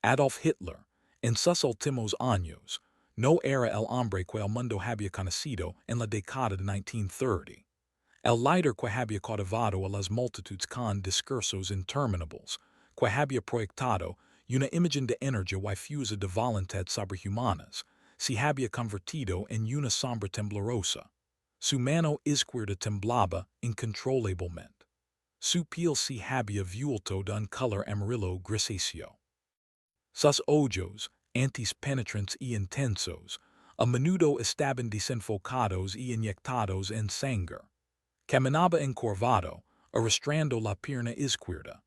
Adolf Hitler, en sus últimos años, no era el hombre que el mundo había conocido en la década de 1930. El líder que había cautivado a las multitudes con discursos interminables, que había proyectado una imagen de energía difusa de voluntad sobrehumanas, se había convertido en una sombra temblorosa. Su mano izquierda temblaba incontrolablemente. Su piel se había vuelto de un color amarillo grisáceo. Sus ojos, antes penetrantes y intensos, a menudo estaban desenfocados y inyectados en sangre. Caminaba encorvado, arrastrando la pierna izquierda.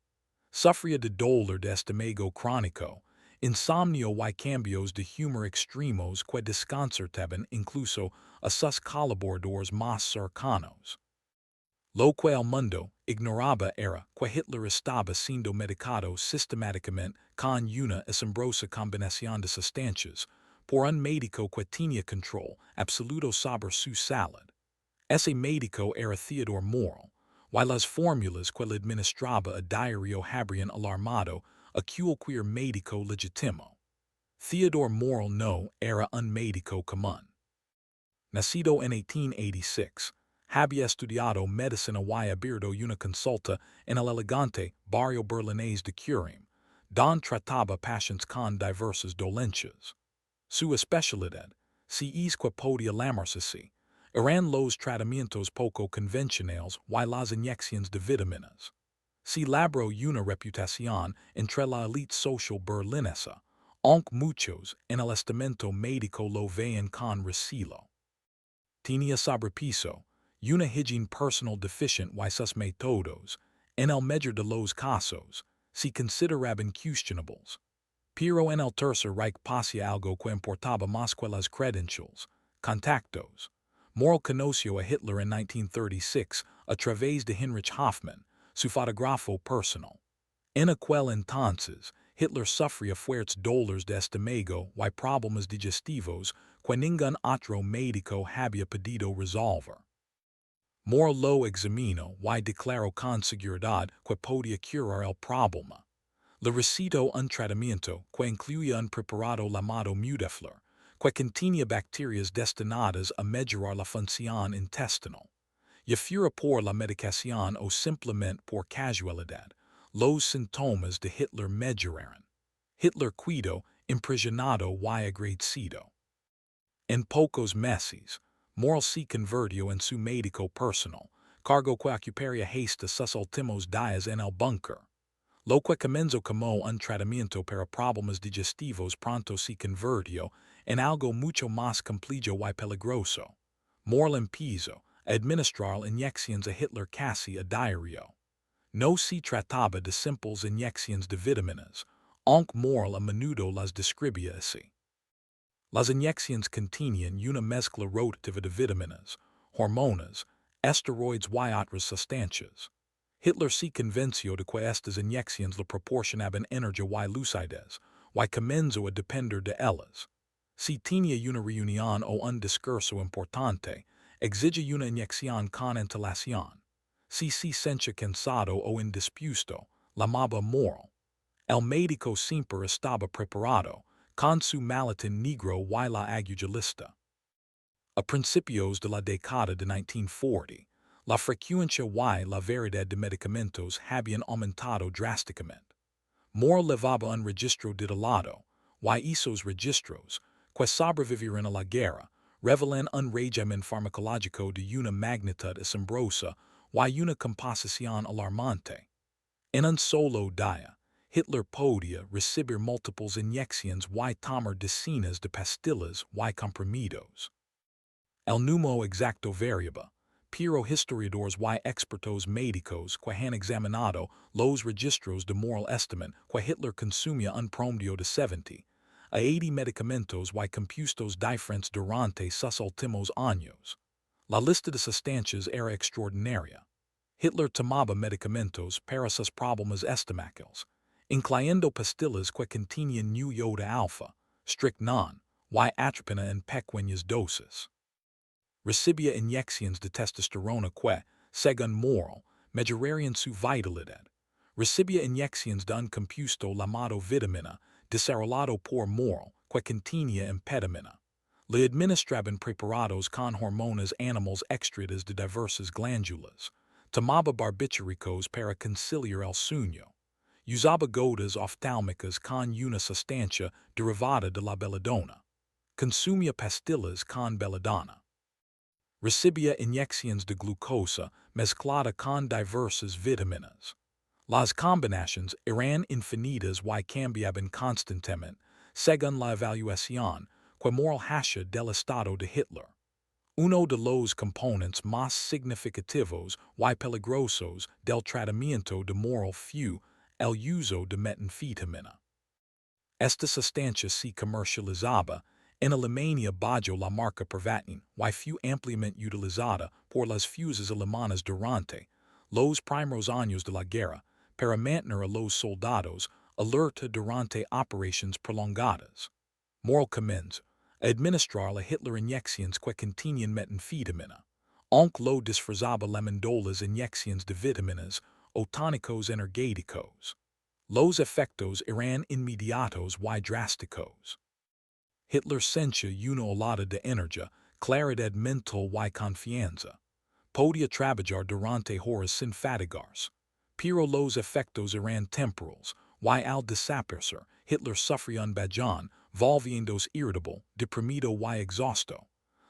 Sufría de dolor de estómago crónico, insomnio y cambios de humor extremos que desconcertaban incluso a sus colaboradores más cercanos. Lo que el mundo ignoraba era que Hitler estaba siendo medicado sistemáticamente con una asombrosa combinación de sustancias por un médico que tenía control absoluto sobre su salud. Ese médico era Theodor Morell, y las fórmulas que le administraba a diario habrían alarmado a cualquier médico legítimo. Theodor Morell no era un médico común. Nacido en 1886, había estudiado medicina y abierto una consulta en el elegante barrio berlinés de Kurim, donde trataba pacientes con diversas dolencias. Su especialidad, si es que podía llamarse así, eran los tratamientos poco convencionales y las inyecciones de vitaminas. Se labró una reputación entre la élite social berlinesa, aunque muchos en el estamento médico lo veían con recelo. Tenía sobrepeso, una higiene personal deficient y sus métodos, en el mayor de los casos, se consideraban questionables. Pero en el Tercer Reich pasaba algo que importaba más que las credentials, contactos. Morell conoció a Hitler en 1936 a través de Heinrich Hoffmann, su fotógrafo personal. En aquel entonces, Hitler sufría fuertes dolores de estómago y problemas digestivos que ningún otro médico había podido resolver. Morell lo examinó y declaró con seguridad que podía curar el problema. Le recetó un tratamiento que incluía un preparado llamado Mudaflor, que contenía bacterias destinadas a mejorar la función intestinal. Ya fuera por la medicación o simplemente por casualidad, los síntomas de Hitler mejoraron. Hitler quedó impresionado y agradecido. En pocos meses, Morell se convirtió en su médico personal, cargo que ocuparía hasta sus últimos días en el búnker. Lo que comenzó como un tratamiento para problemas digestivos pronto se convirtió en algo mucho más complejo y peligroso. Morell empezó a administrar inyecciones a Hitler casi a diario. No se trataba de simples inyecciones de vitaminas, aunque Morell a menudo las describía así. Las inyecciones contenían una mezcla rotativa de vitaminas, hormonas, esteroides y otras sustancias. Hitler se convenció de que estas inyecciones le proporcionaban energía y lucidez, y comenzó a depender de ellas. Si tenía una reunión o un discurso importante, exigía una inyección con antelación. Si se sentía cansado o indispuesto, llamaba Morell. El médico siempre estaba preparado, con su maletín negro y la aguja lista. A principios de la década de 1940, la frecuencia y la variedad de medicamentos habían aumentado drásticamente. Morell llevaba un registro detallado, y esos registros, que sobrevivieron a la guerra, revelan un régimen farmacológico de una magnitud asombrosa y una composición alarmante. En un solo día, Hitler podía recibir múltiples inyecciones y tomar decenas de pastillas y comprimidos. El número exacto variaba, pero historiadores y expertos médicos que han examinado los registros de Morell estiman que Hitler consumía un promedio de 70 a 80 medicamentos y compuestos diferentes durante sus últimos años. La lista de sustancias era extraordinaria. Hitler tomaba medicamentos para sus problemas estomacales, incluyendo pastillas que contenían nu iota alfa, strychnine, y atropina en pequeñas dosis. Recibía inyecciones de testosterona que, según Morell, mejorarían su vitalidad. Recibía inyecciones de un compuesto llamado vitamina desarrollado por Morell, que contenía impedimenta. Le administraban preparados con hormonas animals extraídas de diversas glándulas. Tomaba barbitúricos para conciliar el sueño. Usaba gotas oftálmicas con una sustancia derivada de la belladona. Consumía pastillas con belladona. Recibía inyecciones de glucosa mezclada con diversas vitaminas. Las combinaciones eran infinitas y cambiaban constantemente, según la evaluación que Morell hacía del estado de Hitler. Uno de los componentes más significativos y peligrosos del tratamiento de Morell fue el uso de metanfetamina. Esta sustancia se comercializaba en Alemania bajo la marca Privatin y fue ampliamente utilizada por las fuerzas alemanas durante los primeros años de la guerra para mantener a los soldados alerta durante operaciones prolongadas. Morell comenzó a administrar a Hitler inyecciones que contenían metanfetamina, aunque lo disfrazaba llamando las inyecciones de vitaminas o tónicos energéticos. Los efectos eran inmediatos y drásticos. Hitler sentía una olada de energía, claridad mental y confianza. Podía trabajar durante horas sin fatigarse. Pero los efectos eran temporales, y al desaparecer, Hitler sufría un bajón, volviéndose irritable, deprimido y exhausto.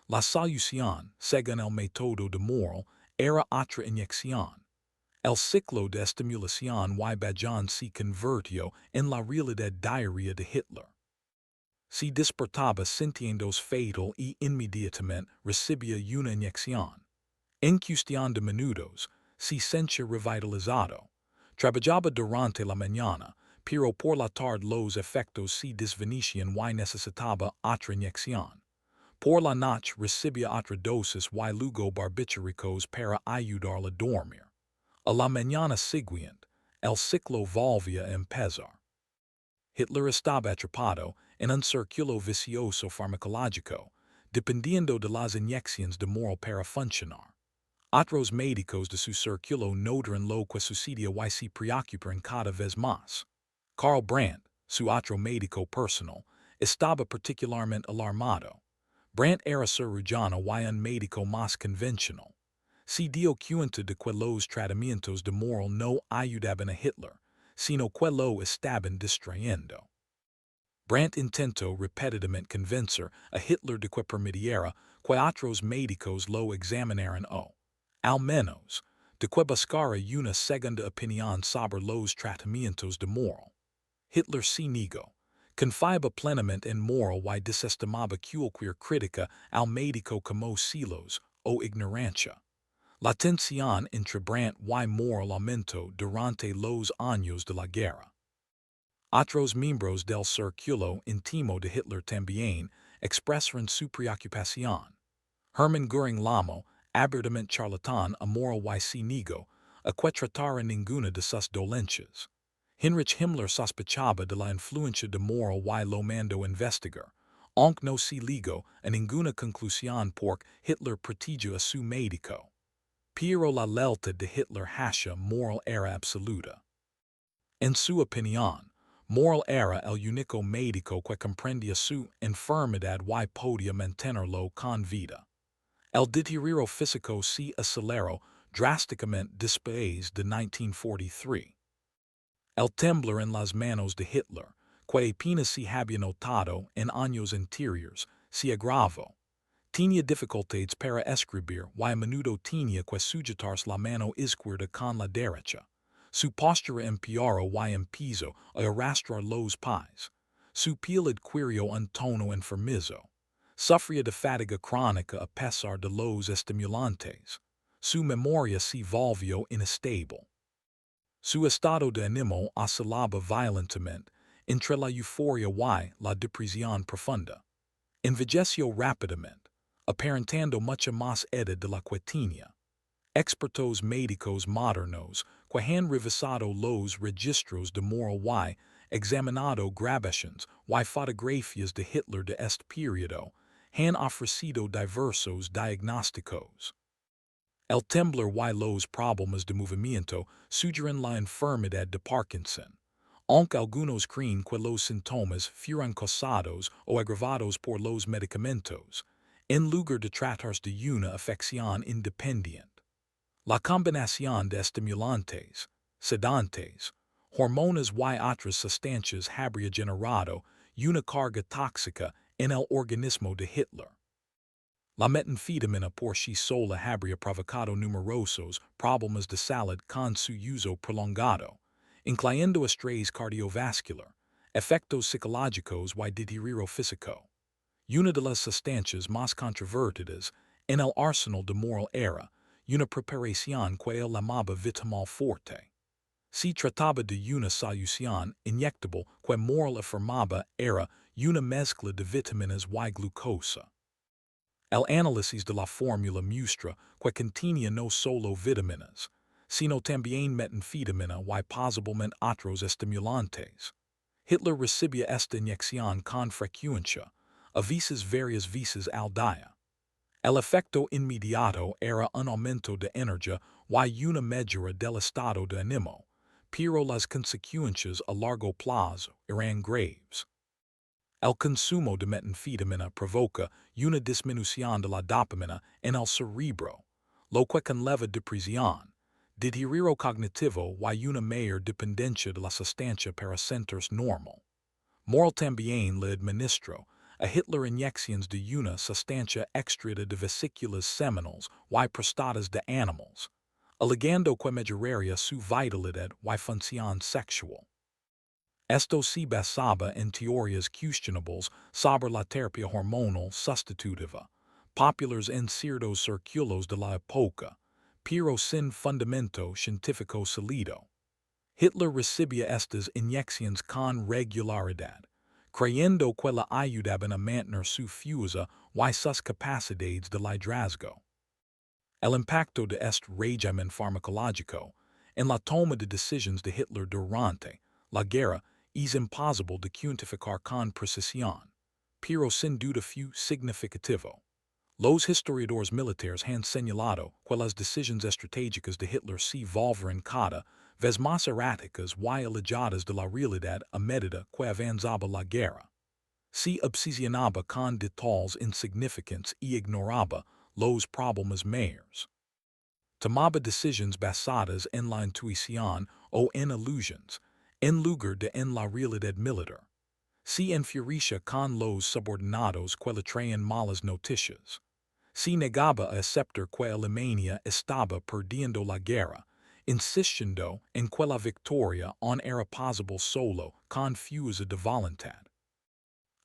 La solución, según el método de Morell, era otra inyección. El ciclo de estimulación y bajón se convirtió en la realidad diaria de Hitler. Se despertaba sintiéndose fatal y inmediatamente recibía una inyección. En cuestión de minutos, se sentía revitalizado. Trabajaba durante la mañana, pero por la tarde los efectos se desvanecían y necesitaba otra inyección. Por la noche recibía otra dosis y luego barbitúricos para ayudarle a dormir. A la mañana siguiente, el ciclo volvía a empezar. Hitler estaba atrapado en un círculo vicioso farmacológico, dependiendo de las inyecciones de Morell para funcionar. Otros médicos de su círculo notaron lo que sucedía y se preocuparon cada vez más. Karl Brandt, su otro médico personal, estaba particularmente alarmado. Brandt era cirujano y un médico más convencional. Se dio cuenta de que los tratamientos de Morell no ayudaban a Hitler, sino que lo estaban distrayendo. Brandt intentó repetidamente convencer a Hitler de que permitiera que otros médicos lo examinaran o, al menos, de que buscara una segunda opinión sobre los tratamientos de Morell. Hitler se negó, confiaba plenamente en Morell y desestimaba cualquier crítica al médico como celos o ignorancia. La tensión entre Brandt y Morell aumentó durante los años de la guerra. Otros miembros del círculo íntimo de Hitler también expresaron su preocupación. Hermann Göring llamó abiertamente charlatán a Morell y se negó a que tratara ninguna de sus dolencias. Heinrich Himmler sospechaba de la influencia de Morell y lo mandó investigar, aunque no se llegó a ninguna conclusión porque Hitler protegió a su médico. Pero la lealtad de Hitler hacia Morell era absoluta. En su opinión, Morell era el único médico que comprendía su enfermedad y podía mantenerlo con vida. El deterioro físico se aceleró drásticamente después de 1943. El temblor en las manos de Hitler, que apenas se había notado en años anteriores, se agravó. Tenía dificultades para escribir y a menudo tenía que sujetarse la mano izquierda con la derecha. Su postura empeoró y empezó a arrastrar los pies. Su piel adquirió un tono enfermizo. Sufría de fatiga crónica a pesar de los estimulantes. Su memoria se volvió inestable. Su estado de ánimo oscilaba violentamente entre la euforia y la depresión profunda. Envejeció rápidamente, aparentando mucha más edad de la que tenía. Expertos médicos modernos que han revisado los registros de Morell y examinado grabaciones y fotografías de Hitler de este periodo han ofrecido diversos diagnósticos. El temblor y los problemas de movimiento sugieren la enfermedad de Parkinson, Aunque algunos creen que los síntomas fueron causados o agravados por los medicamentos, en lugar de tratarse de una afección independiente. La combinación de estimulantes, sedantes, hormonas y otras sustancias habría generado una carga tóxica en el organismo de Hitler. La metanfetamina por sí sola habría provocado numerosos problemas de salud con su uso prolongado, incluyendo estrés cardiovascular, efectos psicológicos y deterioro físico. Una de las sustancias más controvertidas en el arsenal de Morell era una preparación que él llamaba vitamol forte. Se trataba de una solución inyectable que Morell afirmaba era una mezcla de vitaminas y glucosa. El análisis de la fórmula muestra que contenía no solo vitaminas, sino también metanfetamina y posiblemente otros estimulantes. Hitler recibía esta inyección con frecuencia, a veces varias veces al día. El efecto inmediato era un aumento de energía y una mejora del estado de ánimo, pero las consecuencias a largo plazo eran graves. El consumo de metanfetamina provoca una disminución de la dopamina en el cerebro, lo que conlleva depresión, deterioro cognitivo y una mayor dependencia de la sustancia para sentirse normal. Morell también le administró a Hitler inyecciones de una sustancia extraída de vesículas seminales y próstatas de animales, alegando que mejoraría su vitalidad y función sexual. Esto se basaba en teorías cuestionables sobre la terapia hormonal sustitutiva, populares en ciertos círculos de la época, pero sin fundamento científico sólido. Hitler recibía estas inyecciones con regularidad, creyendo que la ayudaban a mantener su fuerza y sus capacidades de liderazgo. El impacto de este régimen farmacológico en la toma de decisiones de Hitler durante la guerra es imposible de cuantificar con precisión, pero sin duda fue significativo. Los historiadores militares han señalado que las decisiones estratégicas de Hitler se volvieron cada vez más erráticas y alejadas de la realidad a medida que avanzaba la guerra. Se obsesionaba con detalles insignificantes y ignoraba los problemas mayores. Tomaba decisiones basadas en la intuición o en ilusiones, en lugar de en la realidad militar. Se enfurecia con los subordinados que le traían malas noticias. Se negaba a aceptar que Alemania estaba perdiendo la guerra, insistiendo en que la victoria aún era posible solo con fuerza de voluntad.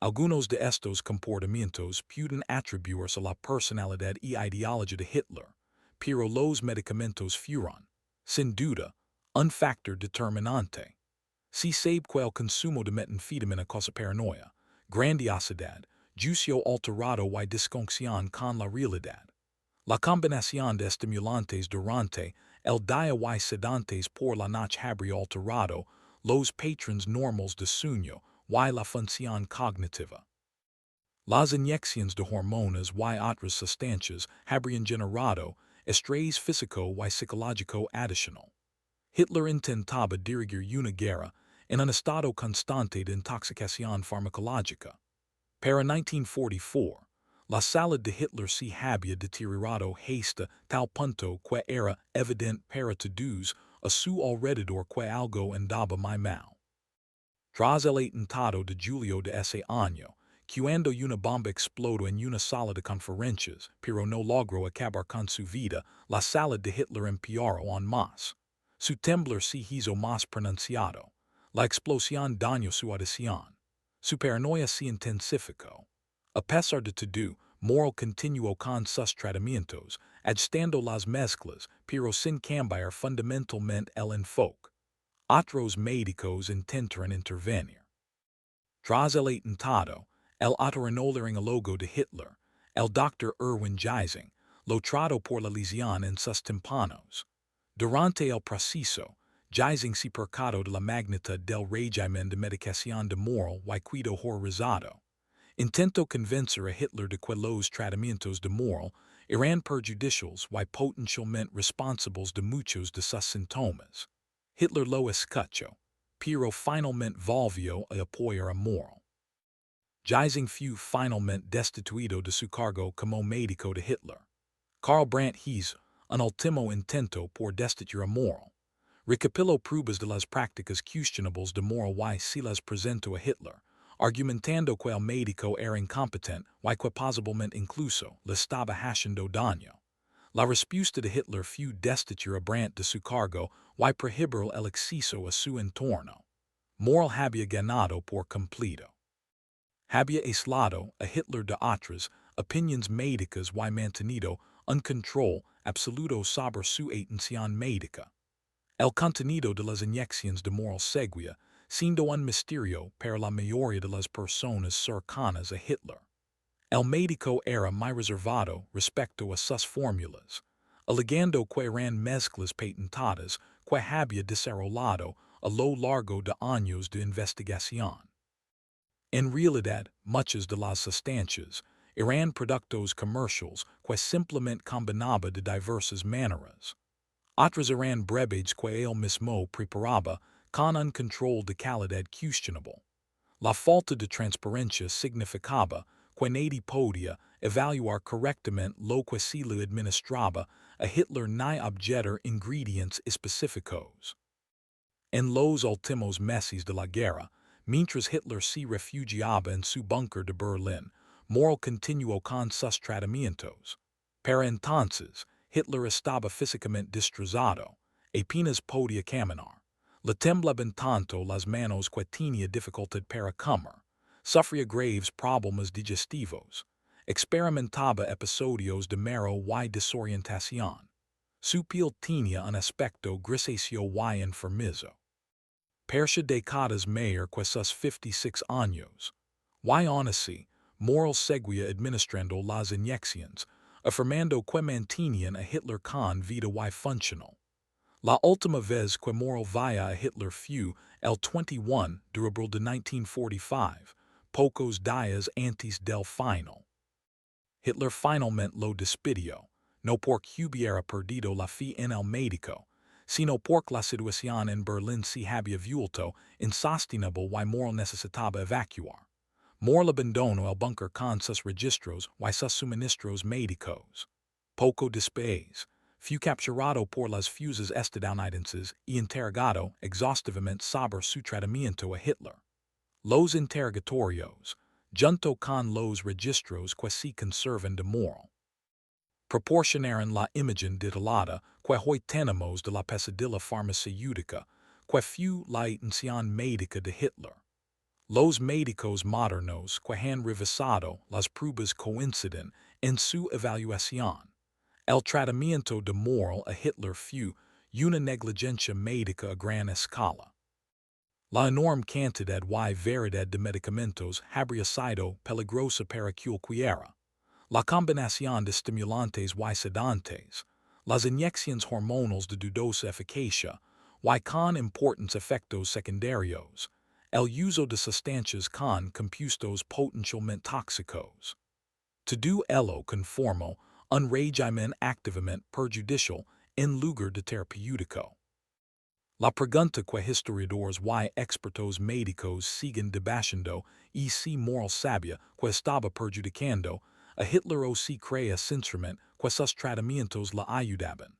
Algunos de estos comportamientos pueden atribuirse a la personalidad y ideología de Hitler, pero los medicamentos fueron, sin duda, un factor determinante. Se sabe que el consumo de metanfetamina causa paranoia, grandiosidad, juicio alterado y disconexión con la realidad. La combinación de estimulantes durante el día y sedantes por la noche habría alterado los patrones normales de sueño y la función cognitiva. Las inyecciones de hormonas y otras sustancias habrían generado estrés físico y psicológico adicional. Hitler intentaba dirigir una guerra en un estado constante de intoxicación farmacológica. Para 1944, la salud de Hitler se había deteriorado hasta tal punto que era evidente para todos a su alrededor que algo andaba muy mal. Tras el atentado de julio de ese año, cuando una bomba explodó en una sala de conferencias, pero no logró acabar con su vida, la salud de Hitler empeoró aún más. Su temblor se hizo más pronunciado. La explosión dañó su audición. Su paranoia se intensificó. A pesar de todo, Morell continuó con sus tratamientos, ajustando las mezclas, pero sin cambiar fundamentalmente el enfoque. Otros médicos intentaron intervenir. Tras el atentado, el otorrinolaringólogo de Hitler, el Dr. Erwin Geising, lo trató por la lesión en sus tímpanos. Durante el proceso, Geising se percató de la magnitud del régimen de medicación de Morell y quedó horrorizado. Intentó convencer a Hitler de que los tratamientos de Morell eran perjudiciales y potencialmente responsables de muchos de sus síntomas. Hitler lo escuchó, pero finalmente volvió a apoyar a Morell. Gizing few finalmente destituido de su cargo como médico de Hitler. Karl Brandt hizo un último intento por destituir a Morell. Recopiló pruebas de las prácticas questionables de Morell y se las presentó a Hitler, argumentando que el médico era incompetente y que posiblemente incluso le estaba haciendo daño. La respuesta de Hitler fue destituir a Brandt de su cargo y prohibir el acceso a su entorno. Morell había ganado por completo. Había aislado a Hitler de otras opiniones médicas y mantenido un control absoluto sobre su atención médica. El contenido de las inyecciones de Morell seguía siendo un misterio para la mayoría de las personas cercanas a Hitler. El médico era muy reservado respecto a sus fórmulas, alegando que eran mezclas patentadas que había desarrollado a lo largo de años de investigación. En realidad, muchas de las sustancias eran productos comerciales que simplemente combinaba de diversas maneras. Otras eran brebajes que él mismo preparaba con un control de calidad questionable. La falta de transparencia significaba que nadie podía evaluar correctamente lo que se le administraba a Hitler ni objetar ingredientes específicos. En los últimos meses de la guerra, mientras Hitler se refugiaba en su búnker de Berlín, Morell continuó con sus tratamientos. Para entonces, Hitler estaba físicamente destrozado, apenas podía caminar. Le temblaban tanto las manos que tenía dificultad para comer, sufría graves problemas digestivos, experimentaba episodios de mareo y desorientación. Su piel tenía un aspecto grisáceo y enfermizo. Persia décadas mayor que sus 56 años. Y aún así, Morell seguía administrando las inyecciones, afirmando que mantenían a Hitler con vida y funcional. La última vez que Morell via a Hitler fue el 21 de abril de 1945, pocos días antes del final. Hitler finalmente lo despidió, no porque hubiera perdido la fe en el médico, sino porque la situación en Berlín se había vuelto insostenible y Morell necesitaba evacuar. Morell abandonó el búnker con sus registros y sus suministros médicos. Poco después, fue capturado por las fuerzas estadounidenses y interrogado exhaustivamente sobre su tratamiento a Hitler. Los interrogatorios, junto con los registros que se conservan de Morell, proporcionaron la imagen detallada que hoy tenemos de la pesadilla farmacéutica que fue la atención médica de Hitler. Los médicos modernos que han revisado las pruebas coinciden en su evaluación. El tratamiento de Morell a Hitler fue una negligencia médica a gran escala. La enorme cantidad y variedad de medicamentos habría sido peligrosa para cualquiera. La combinación de estimulantes y sedantes, las inyecciones hormonales de dudosa eficacia y con importantes efectos secundarios, el uso de sustancias con compuestos potencialmente tóxicos. Todo ello conformó un régimen activamente perjudicial en lugar de terapéutico. La pregunta que historiadores y expertos médicos siguen debatiendo es si Morell sabía que estaba perjudicando a Hitler o si creía sinceramente que sus tratamientos le ayudaban.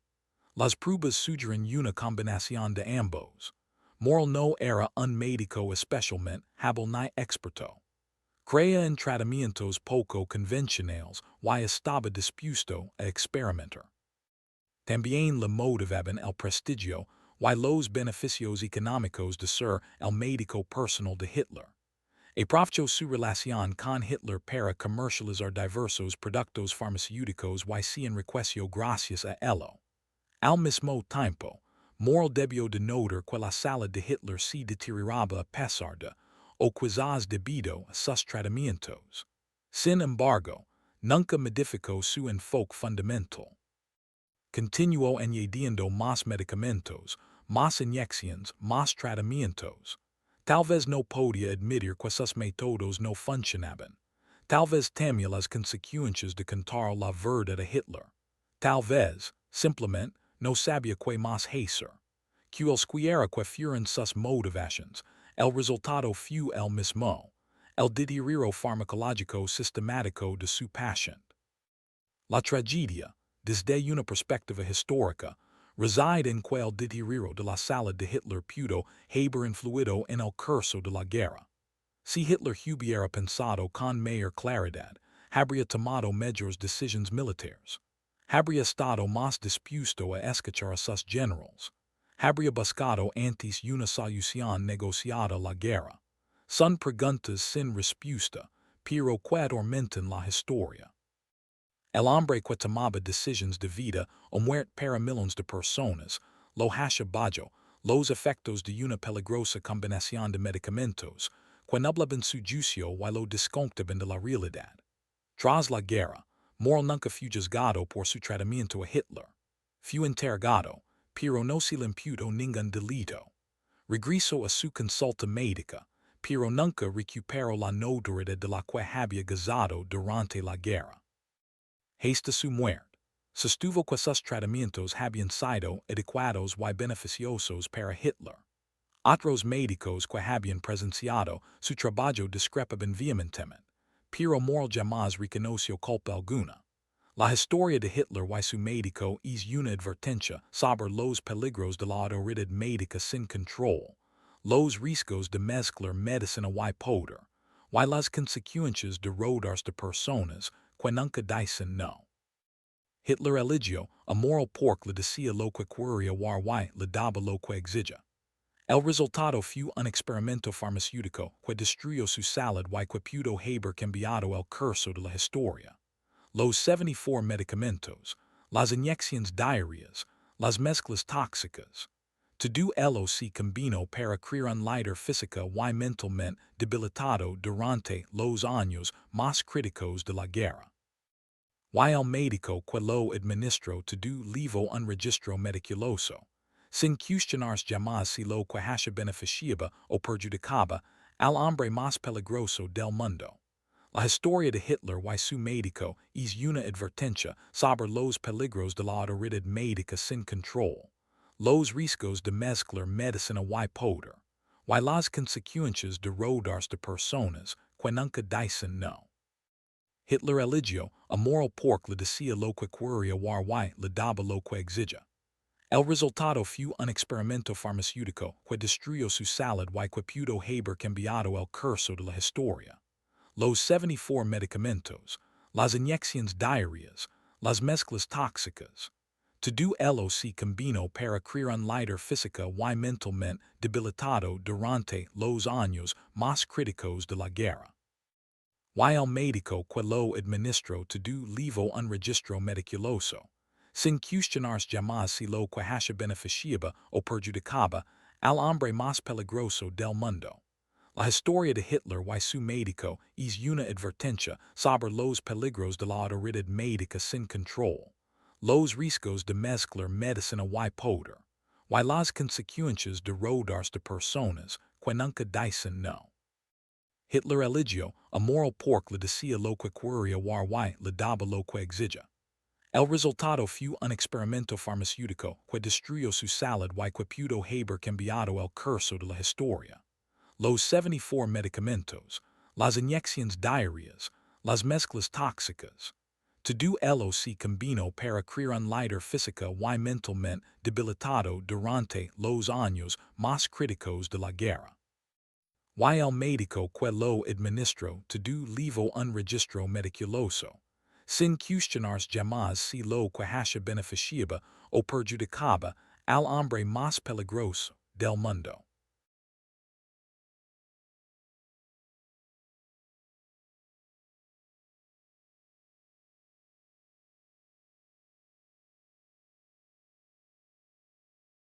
Las pruebas sugieren una combinación de ambos. Morell no era un médico especialmente hábil ni experto. Creía en tratamientos poco convencionales y estaba dispuesto a experimentar. También le motivaban el prestigio y los beneficios económicos de ser el médico personal de Hitler. Aprovechó su relación con Hitler para comercializar diversos productos farmacéuticos y se enriqueció gracias a ello. Al mismo tiempo, Morell debió de notar que la salud de Hitler se deterioraba a pesar de, o quizás debido a sus tratamientos. Sin embargo, nunca modificó su enfoque fundamental. Continuó añadiendo más medicamentos, más inyecciones, más tratamientos. Tal vez no podía admitir que sus métodos no funcionaban. Tal vez temía las consecuencias de contar la verdad a Hitler. Tal vez, simplemente, no sabía qué más hacer. que el squiera que fueron sus motivaciones, el resultado fue el mismo, el diario farmacológico sistemático de su paciente. La tragedia, desde una perspectiva histórica, reside en que el diario de la salud de Hitler pudo haber influido en el curso de la guerra. Si Hitler hubiera pensado con mayor claridad, habría tomado mejores decisiones militares. Habría estado más dispuesto a escuchar a sus generales. Habría buscado antes una solución negociada a la guerra. Son preguntas sin respuesta, pero que atormentan la historia. El hombre que tomaba decisiones de vida o muerte para millones de personas, lo hacha bajo los efectos de una peligrosa combinación de medicamentos, que nublaban su juicio y lo desconectaban de la realidad. Tras la guerra, Morell nunca fue juzgado por su tratamiento a Hitler. Fue interrogado, pero no se le imputó ningún delito. Regresó a su consulta médica, pero nunca recuperó la notoriedad de la que había gozado durante la guerra. Hasta su muerte, sostuvo que sus tratamientos habían sido adecuados y beneficiosos para Hitler. Otros médicos que habían presenciado su trabajo discrepaban vehementemente, pero Morell jamás reconoció culpa alguna. La historia de Hitler y su médico es una advertencia sobre los peligros de la autoridad médica sin control, los riesgos de mezclar medicina y poder, y las consecuencias de rodearse de personas que nunca dicen no. Hitler eligió a Morell porque le decía lo que quería y le daba lo que exigía. El resultado fue un experimento farmacéutico que destruyó su salud y que pudo haber cambiado el curso de la historia. Los 74 medicamentos, las inyecciones diarias, las mezclas tóxicas. Todo ello se combinó para crear un líder física y mentalmente debilitado durante los años más críticos de la guerra. Y el médico que lo administró todo llevó un registro meticuloso, sin cuestionarse jamás si lo que hacía beneficiaba o perjudicaba al hombre más peligroso del mundo. La historia de Hitler y su médico es una advertencia sobre los peligros de la autoridad médica sin control, los riesgos de mezclar medicina y poder, y las consecuencias de rodearse de personas que nunca dicen no. Hitler eligió a Morell porque le decía lo que quería y le daba lo que exigía. El resultado fue un experimento farmacéutico que destruyó su salud y que pudo haber cambiado el curso de la historia. Los 74 medicamentos, las inyecciones diarias, las mezclas tóxicas. Todo ello se combinó para crear un líder física y mentalmente debilitado durante los años más críticos de la guerra. Y el médico que lo administró todo llevó un registro meticuloso, sin cuestionarse jamás si lo que hacía beneficiaba o perjudicaba al hombre más peligroso del mundo. La historia de Hitler y su médico es una advertencia sobre los peligros de la autoridad médica sin control, los riesgos de mezclar medicina y poder, y las consecuencias de rodearse de personas que nunca dicen no. Hitler eligió a Morell porque le decía lo que quería y le daba lo que exigía. El resultado fue un experimento farmacéutico que destruyó su salud y que pudo haber cambiado el curso de la historia. Los 74 medicamentos, las inyecciones diarias, las mezclas tóxicas. Todo ello se combinó para crear un líder física y mentalmente debilitado durante los años más críticos de la guerra. Y el médico que lo administró todo llevó un registro meticuloso, sin cuestionarse jamás si lo que hacía beneficiaba o perjudicaba al hombre más peligroso del mundo.